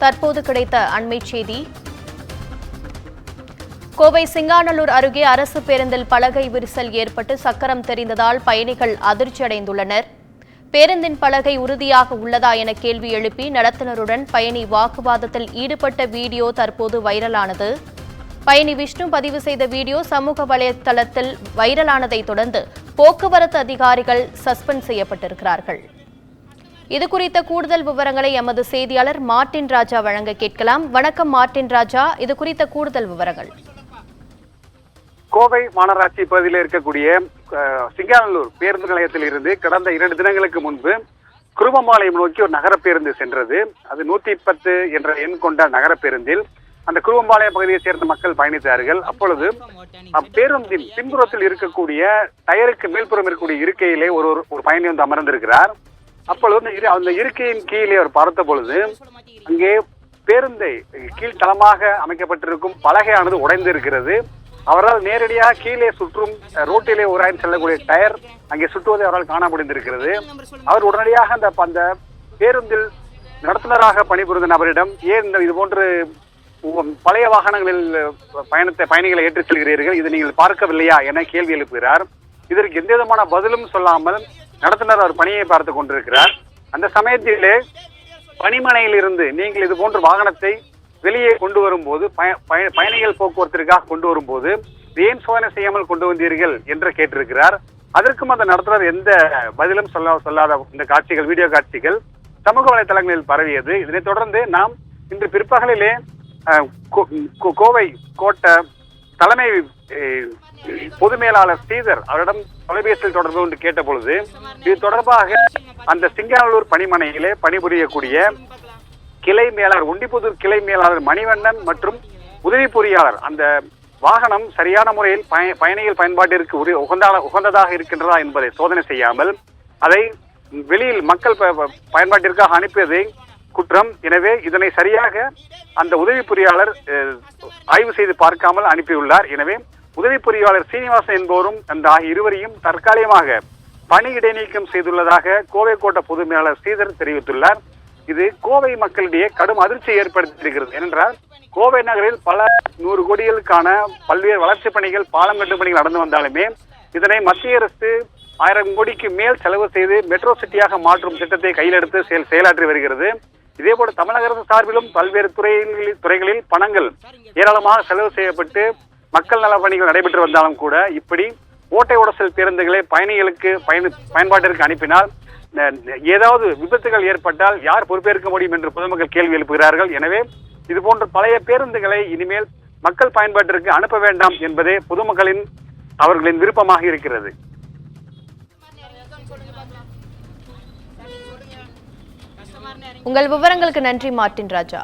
தற்போது கிடைத்த அண்மைச் செய்தி. கோவை சிங்காநல்லூர் அருகே அரசு பேருந்தில் பலகை விரிசல் ஏற்பட்டு சக்கரம் தெரிந்ததால் பயணிகள் அதிர்ச்சியடைந்துள்ளனர். பேருந்தின் பலகை உறுதியாக உள்ளதா என கேள்வி எழுப்பி நடத்துனருடன் பயணி வாக்குவாதத்தில் ஈடுபட்ட வீடியோ தற்போது வைரலானது. பயணி விஷ்ணு பதிவு செய்த வீடியோ சமூக வலைதளத்தில் வைரலானதை தொடர்ந்து போக்குவரத்து அதிகாரிகள் சஸ்பெண்ட் செய்யப்பட்டிருக்கிறார்கள். இதுகுறித்த கூடுதல் விவரங்களை எமது செய்தியாளர் மார்ட்டின் ராஜா வழங்க கேட்கலாம். வணக்கம் மார்ட்டின் ராஜா, இது குறித்த கூடுதல் விவரங்கள். கோவை மாநகராட்சி பகுதியில் இருக்கக்கூடிய சிங்காநல்லூர் பேருந்து நிலையத்தில் இருந்து கடந்த 2 தினங்களுக்கு முன்பு குருவம்பாளையம் நோக்கி ஒரு நகர பேருந்து சென்றது. அது 110 என்ற எண் கொண்ட நகர பேருந்தில் அந்த குருவம்பாளையம் பகுதியை சேர்ந்த மக்கள் பயணித்தார்கள். அப்பொழுது பேருந்தின் பின்புறத்தில் இருக்கக்கூடிய டயருக்கு மேல்புறம் இருக்கக்கூடிய இருக்கையிலே ஒரு பயணி வந்து அமர்ந்திருக்கிறார். அப்பொழுது அந்த இருக்கையின் கீழே அவர் பார்த்த பொழுது அங்கே பேருந்தை கீழ்த்தளமாக அமைக்கப்பட்டிருக்கும் பலகையானது உடைந்து இருக்கிறது. அவரால் நேரடியாக கீழே சுற்றும் ரோட்டிலே உராய்ந்து செல்லக்கூடிய டயர் அங்கே சுற்றுவதை அவரால் காண முடிந்திருக்கிறது. அவர் உடனடியாக அந்த பேருந்தில் நடத்துனராக பணிபுரிந்த நபரிடம், ஏன் இது போன்று பழைய வாகனங்களில் பயணிகளை ஏற்றிச் செல்கிறீர்கள், இதை நீங்கள் பார்க்கவில்லையா என கேள்வி எழுப்புகிறார். இதற்கு எந்த விதமான பதிலும் சொல்லாமல் நடத்துனர் அவர் பணியை பார்த்து கொண்டிருக்கிறார். அந்த சமயத்திலே பணிமனையில் இருந்து நீங்கள் இது போன்ற வாகனத்தை வெளியே கொண்டு வரும்போது பயணிகள் போக்குவரத்திற்காக கொண்டு வரும்போது ஏன் சோதனை செய்யாமல் கொண்டு வந்தீர்கள் என்று கேட்டிருக்கிறார். அதற்கும் அந்த நடத்துனர் எந்த பதிலும் சொல்லாத இந்த காட்சிகள், வீடியோ காட்சிகள் சமூக வலைதளங்களில் பரவியது. இதனைத் தொடர்ந்து நாம் இன்று பிற்பகலிலே கோவை கோட்ட தலைமை பொது மேலாளர் ஸ்ரீதர் அவரிடம் தொலைபேசியில் தொடர்பு கொண்டு கேட்ட பொழுது இது தொடர்பாக அந்த சிங்காநல்லூர் பணிமனையிலே பணிபுரியக்கூடிய கிளை மேலாளர், ஒண்டிப்புதூர் கிளை மேலாளர் மணிவண்ணன் மற்றும் உதவி பொறியாளர் அந்த வாகனம் சரியான முறையில் பயணிகள் பயன்பாட்டிற்கு உகந்ததாக இருக்கின்றதா என்பதை சோதனை செய்யாமல் அதை வெளியில் மக்கள் பயன்பாட்டிற்காக அனுப்பியதை குற்றம். எனவே இதனை சரியாக அந்த உதவி பொறியாளர் ஆய்வு செய்து பார்க்காமல் அனுப்பியுள்ளார். எனவே உதவி பொறியாளர் சீனிவாசன் என்பவரும் அந்த ஆகிய இருவரையும் தற்காலிகமாக பணி இடைநீக்கம் செய்துள்ளதாக கோவை கோட்ட பொது மேலாளர் ஸ்ரீதர் தெரிவித்துள்ளார். இது கோவை மக்களிடையே கடும் அதிர்ச்சியை ஏற்படுத்தியிருக்கிறது. ஏனென்றால் கோவை நகரில் பல 100 கோடிகளுக்கான பல்வேறு வளர்ச்சிப் பணிகள், பாலம் கட்டும் பணிகள் நடந்து வந்தாலுமே இதனை மத்திய அரசு 1000 கோடிக்கு மேல் செலவு செய்து மெட்ரோ சிட்டியாக மாற்றும் திட்டத்தை கையில் எடுத்து செயலாற்றி வருகிறது. இதேபோல தமிழக அரசு சார்பிலும் பல்வேறு துறைகளில் பணங்கள் ஏராளமாக செலவு செய்யப்பட்டு மக்கள் நல பணிகள் நடைபெற்று வந்தாலும் கூட இப்படி ஓட்டை உடசல் பேருந்துகளை பயணிகளுக்கு பயன்பாட்டிற்கு அனுப்பினால் ஏதாவது விபத்துகள் ஏற்பட்டால் யார் பொறுப்பேற்க முடியும் என்று பொதுமக்கள் கேள்வி எழுப்புகிறார்கள். எனவே இது போன்ற பழைய பேருந்துகளை இனிமேல் மக்கள் பயன்பாட்டிற்கு அனுப்ப வேண்டாம் என்பதே பொதுமக்களின் அவர்களின் விருப்பமாக இருக்கிறது. உங்கள் விவரங்களுக்கு நன்றி மார்ட்டின் ராஜா.